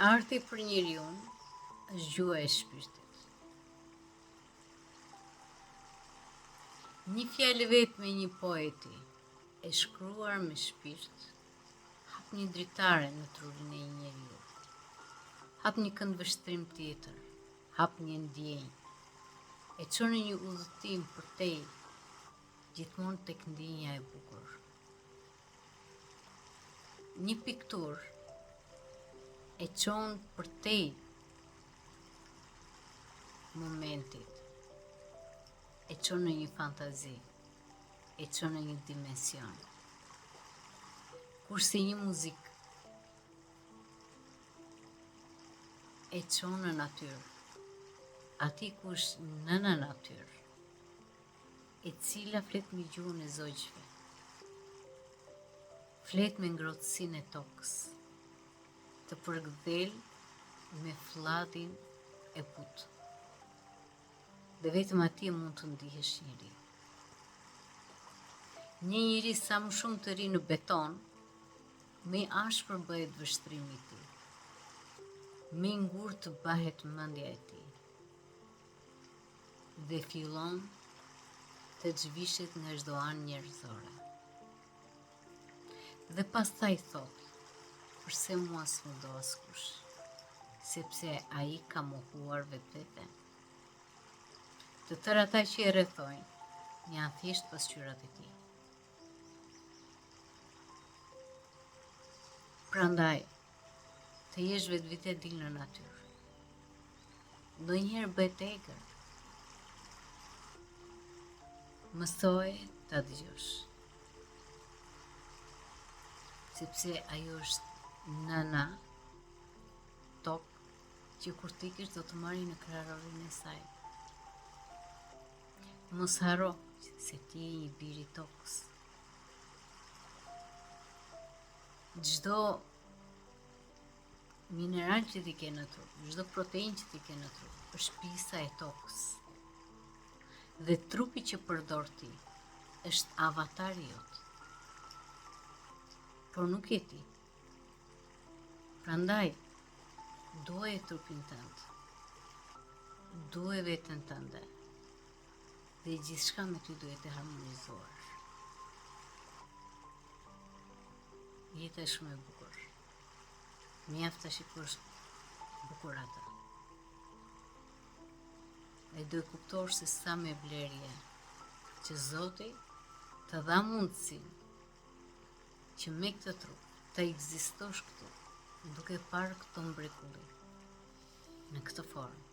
Arti për njeriu është gjua e shpirtit. Një fjalë vetme e një poeti e shkruar me shpirt hap një dritare në trurin e një njeriu. Hap një këndvështrim tjetër, hap një ndjenjë, e çon në një udhëtim përtej, gjithmonë tek ndjenja e bukur. Një piktur e çon përtej momentit, e çon në një fantazi, e çon në një dimension. Kurse një muzikë e çon në natyrë, ati ku është nëna natyrë, e cila flet me gjuhën e zogjve, flet me ngrohtësinë e tokës, të përgdhel me fllatin e butë. Dhe vetëm atje mund të ndihesh njëri. Një njeri sa më shumë të ri në beton, më i ashpër bëhet vështrimi i tij, më i ngurtë të bëhet mendja e tij, dhe fillon të zhvishet nga çdo anë njerëzore. Dhe pastaj thot, përse mua s'më do askush, sepse ai ka mohuar vetveten. Të tërë ata që e rrethojnë janë thjesht pasqyrat e tij. Prandaj, të jesh vetvete dil në natyrë. Ndonjëherë bëhet egër. Mësoje ta dëgjosh. Sepse ajo është nëna tokë që kur t'ikesh do të marrë në kraharorin e saj. Mos haro se ti je një bir i tokës. Çdo mineral që ti ke në trup, çdo protein që ti ke në trup, është pjesa e tokës. Dhe trupi që përdor ti është avatari jot. Por nuk je ti. Prandaj, duaj trupin tënd. Duaj veten tënde. Dhe gjithçka me ty duhet të harmonizuar. Jeta është shumë e bukur. Mjaft ta shikosh bukur atë. E do e kuptosh se sa me vlerje që Zoti të dha mundësinë që me këtë trup të ekzistosh këtu, duke parë këto mrekulli në këtë formë.